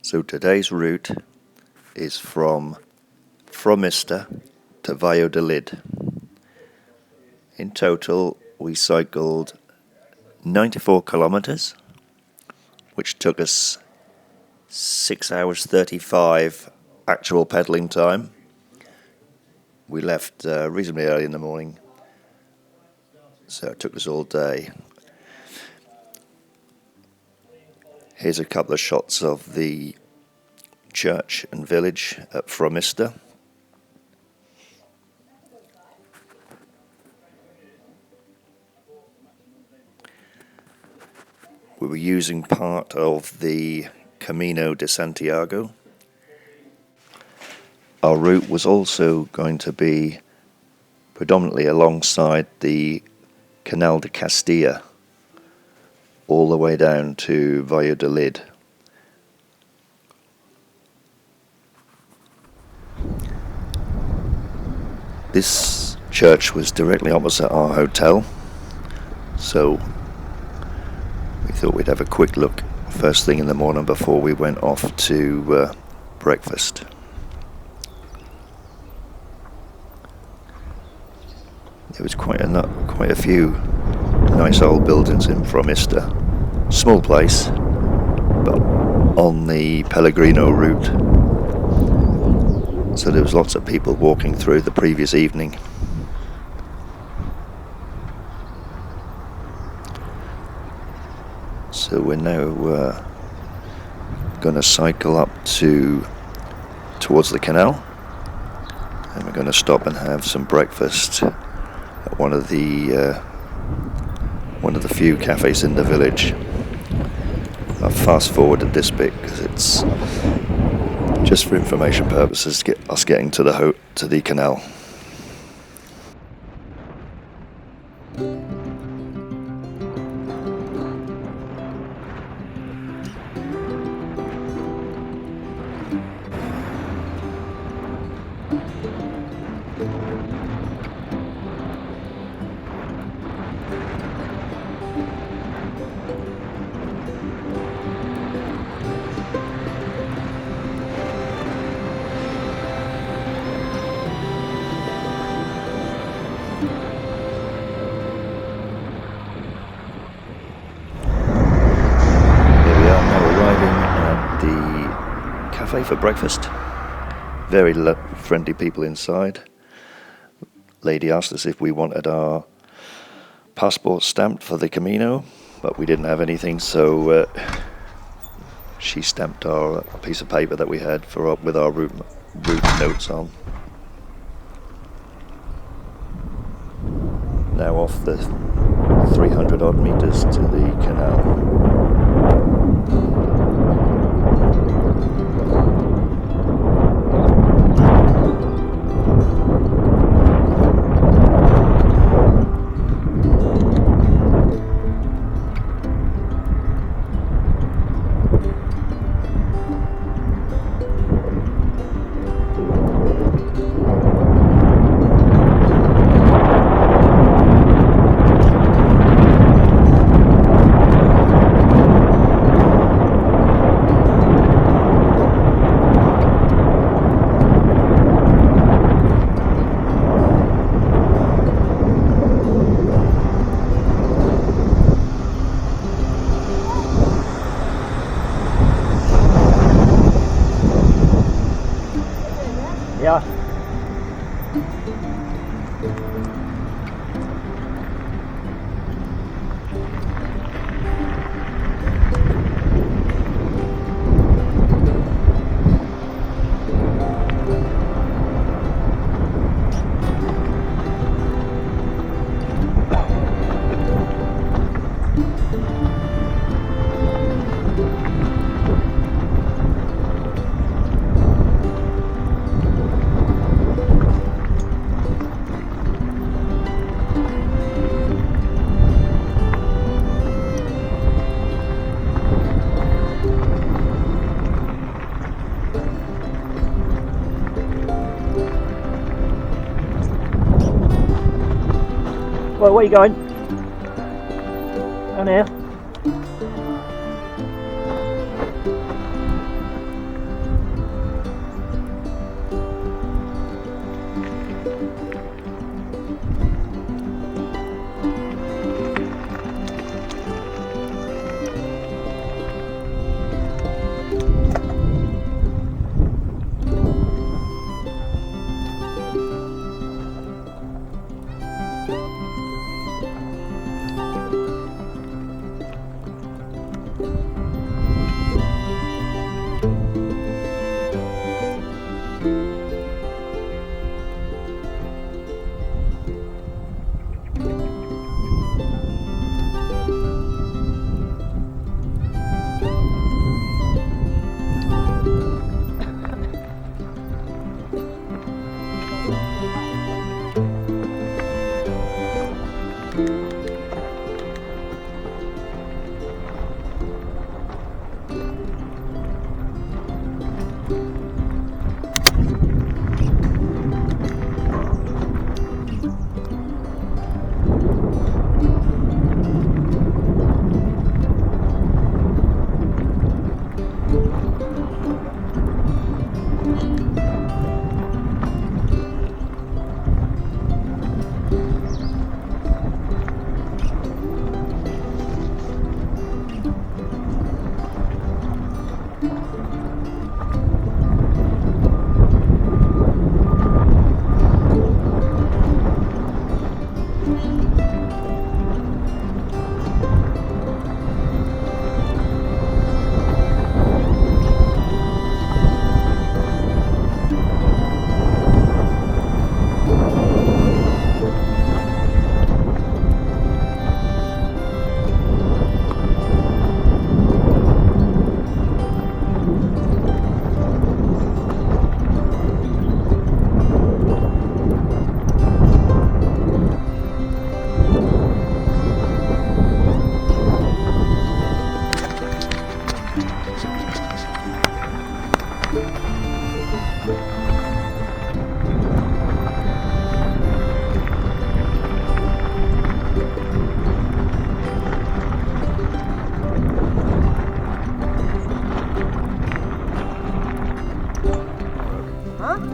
So today's route is from Fromista to Valladolid. In total, we cycled 94 kilometers, which took us 6 hours 35 actual pedaling time. We left reasonably early in the morning, so it took us all day. Here's a couple of shots of the church and village at Fromista. We were using part of the Camino de Santiago. Our route was also going to be predominantly alongside the Canal de Castilla, all the way down to Valladolid. This church was directly opposite our hotel, so we thought we'd have a quick look first thing in the morning before we went off to breakfast. There was quite a few nice old buildings in Fromista. Small place, but on the Pellegrino route, so there was lots of people walking through the previous evening. So we're now going to cycle up towards the canal, and we're going to stop and have some breakfast at one of the few cafes in the village. I've fast forwarded this bit because it's just for information purposes to get us getting to the canal. For breakfast. Very friendly people inside. Lady asked us if we wanted our passport stamped for the Camino, but we didn't have anything, so she stamped our piece of paper that we had with our route notes on. Now off the 300 odd meters to the canal. Ja. Well, where are you going? Down here.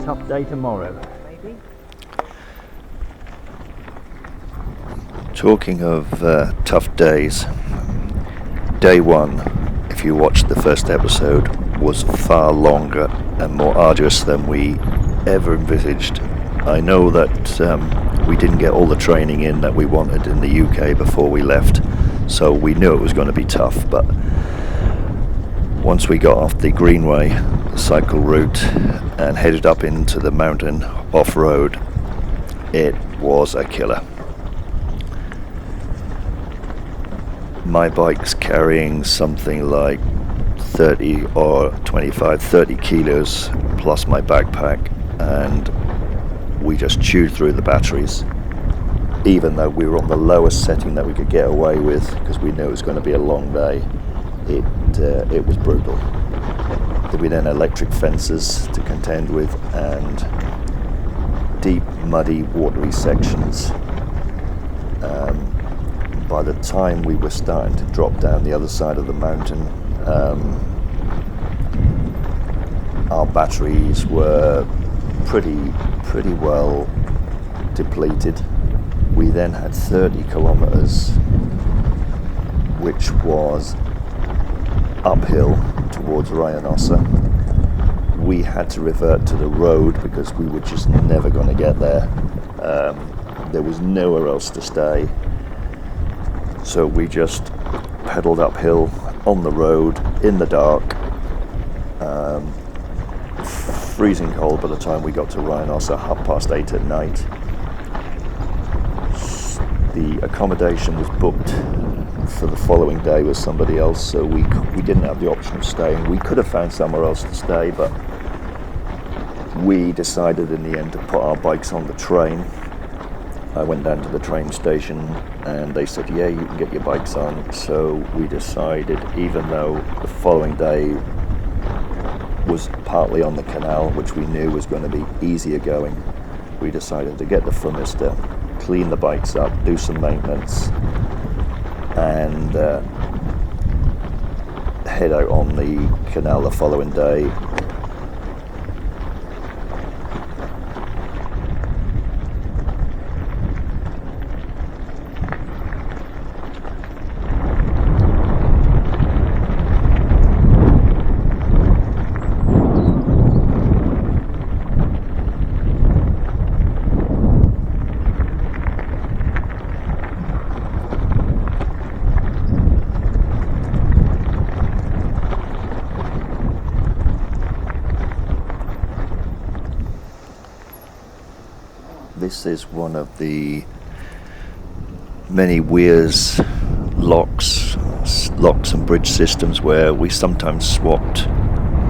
tough day tomorrow. Maybe. Talking of tough days, day one, if you watched the first episode, was far longer and more arduous than we ever envisaged. I know that we didn't get all the training in that we wanted in the UK before we left, so we knew it was going to be tough, but once we got off the Greenway, the cycle route, and headed up into the mountain off-road, it was a killer. My bike's carrying something like 30 or 25, 30 kilos plus my backpack, and we just chewed through the batteries, even though we were on the lowest setting that we could get away with, because we knew it was going to be a long day. It was brutal. We then had electric fences to contend with, and deep, muddy, watery sections. By the time we were starting to drop down the other side of the mountain, our batteries were pretty well depleted. We then had 30 kilometers, which was uphill towards Reynosa. We had to revert to the road because we were just never going to get there. There was nowhere else to stay. So we just pedaled uphill on the road in the dark, freezing cold by the time we got to Reynosa, 8:30 at night. The accommodation was booked for the following day with somebody else, so we didn't have the option of staying. We could have found somewhere else to stay, but we decided in the end to put our bikes on the train. I went down to the train station and they said, yeah, you can get your bikes on. So we decided, even though the following day was partly on the canal, which we knew was going to be easier going, we decided to get the Fromista, clean the bikes up, do some maintenance, and head out on the canal the following day. This is one of the many weirs, locks and bridge systems where we sometimes swapped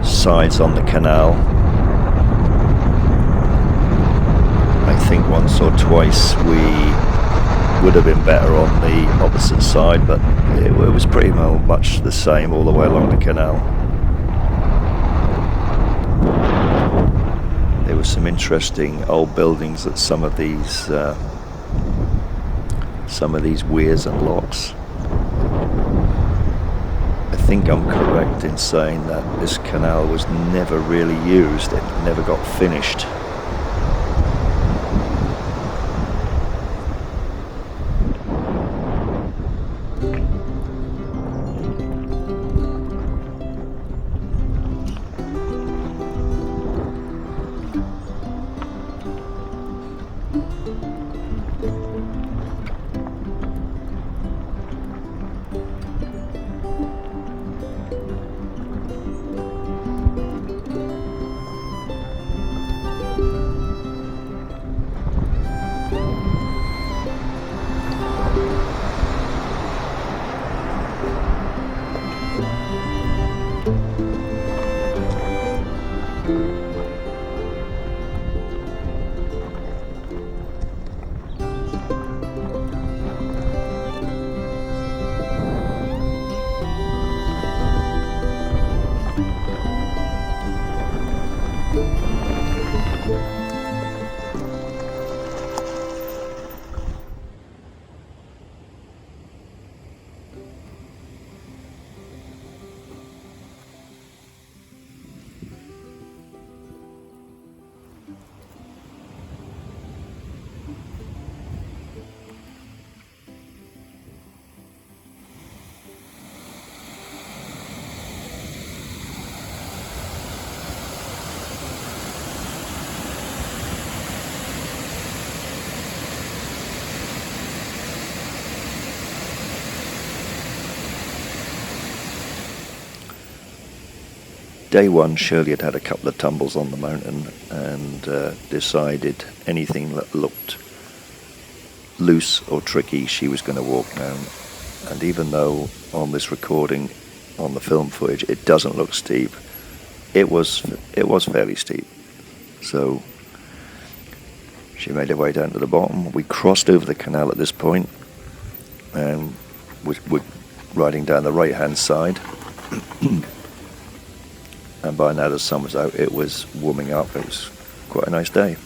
sides on the canal. I think once or twice we would have been better on the opposite side, but it was pretty much the same all the way along the canal. There were some interesting old buildings at some of these weirs and locks. I think I'm correct in saying that this canal was never really used. It never got finished. Day one, Shirley had had a couple of tumbles on the mountain and decided anything that looked loose or tricky she was going to walk down. And even though on this recording, on the film footage, it doesn't look steep, it was fairly steep. So she made her way down to the bottom. We crossed over the canal at this point, and we're riding down the right hand side. And by now the sun was out, it was warming up, it was quite a nice day.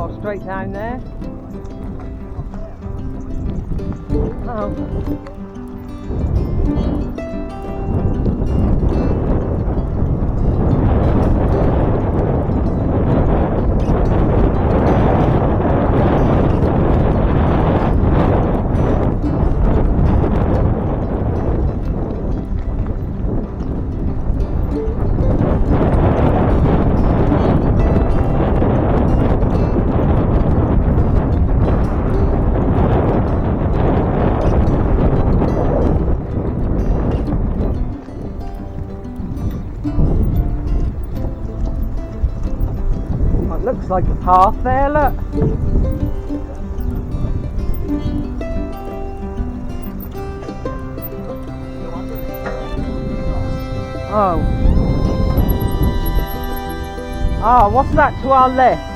Oh, straight down there. Oh. Looks like a path there, look. Oh. Ah, what's that to our left?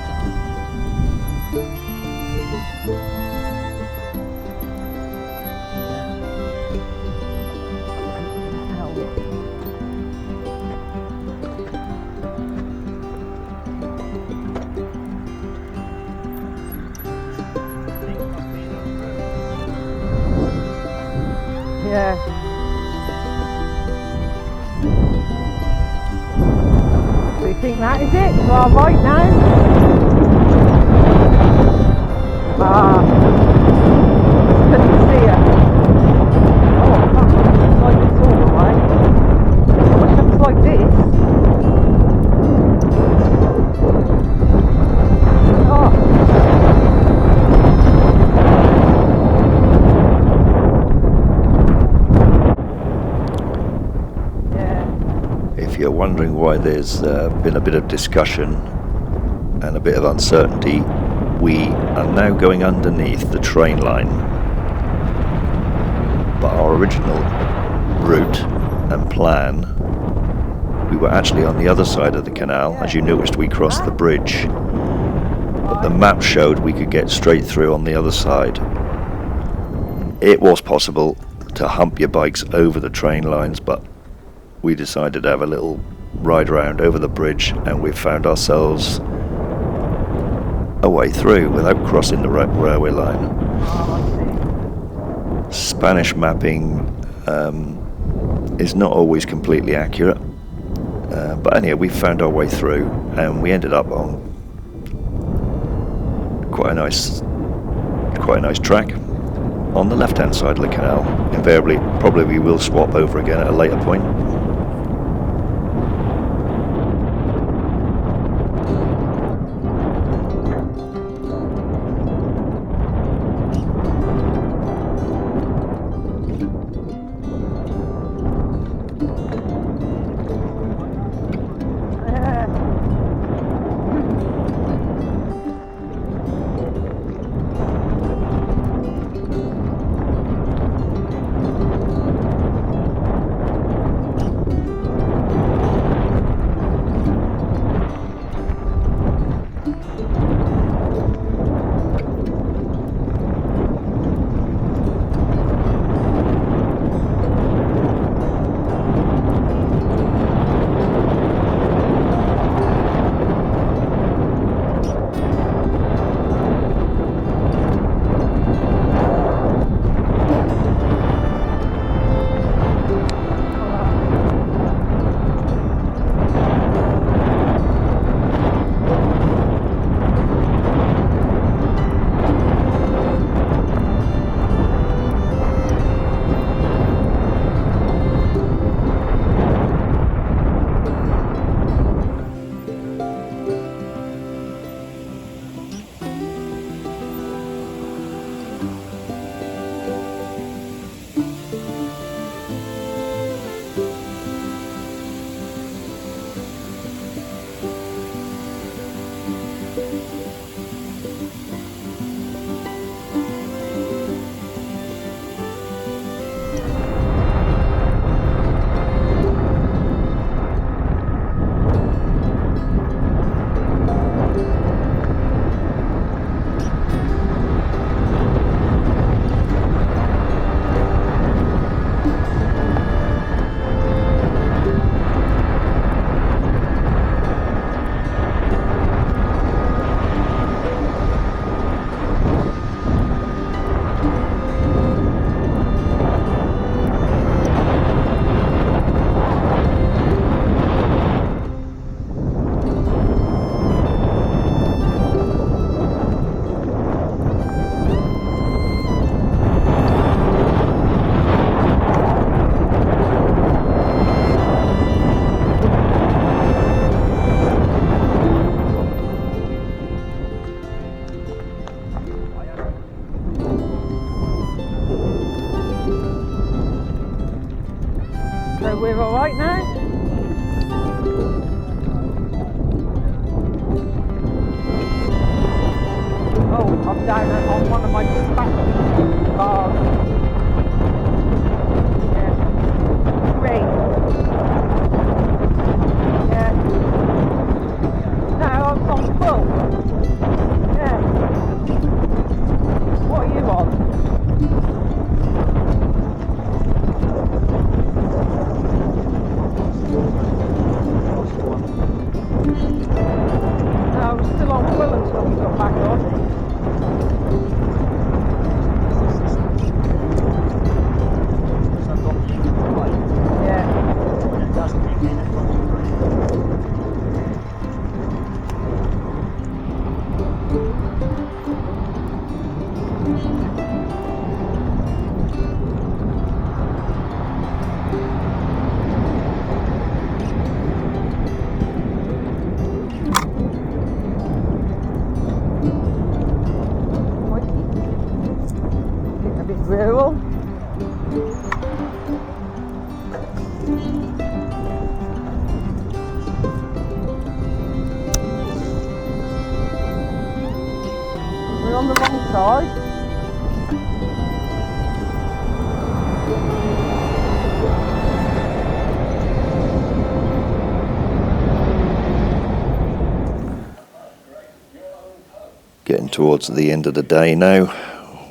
Yeah. So you think that is it? To our right now? Ah. Couldn't see it. Oh, fuck. Looks like it's all the way. I wish it was like this. Oh. If you're wondering why there's been a bit of discussion and a bit of uncertainty, we are now going underneath the train line. But our original route and plan, we were actually on the other side of the canal. As you noticed, we crossed the bridge, but the map showed we could get straight through on the other side. It was possible to hump your bikes over the train lines, but we decided to have a little ride around over the bridge, and we found ourselves a way through without crossing the railway line. Spanish mapping is not always completely accurate, but anyway, we found our way through, and we ended up on quite a nice track on the left-hand side of the canal. Invariably, probably we will swap over again at a later point. side. Getting towards the end of the day now.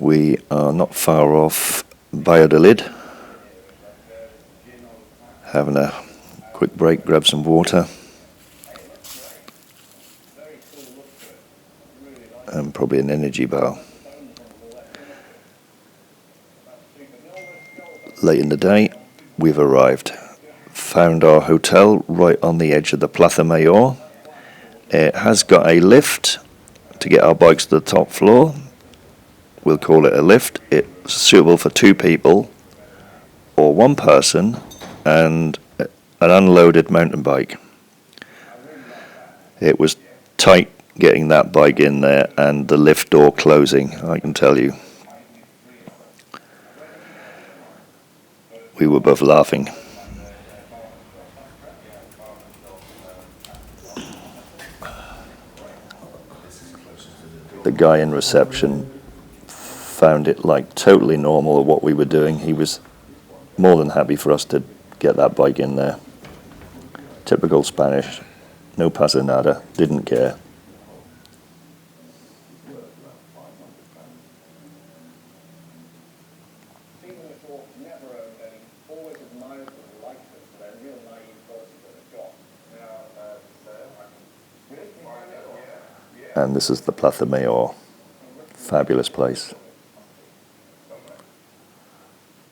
We are not far off Valladolid. Having a quick break, grab some water. And probably an energy bar. Late in the day, we've arrived. Found our hotel right on the edge of the Plaza Mayor. It has got a lift to get our bikes to the top floor. We'll call it a lift. It's suitable for 2 people or 1 person and an unloaded mountain bike. It was tight getting that bike in there and the lift door closing, I can tell you. We were both laughing. The guy in reception found it like totally normal of what we were doing. He was more than happy for us to get that bike in there. Typical Spanish, no pasa nada, didn't care. And this is the Plaza Mayor. Fabulous place.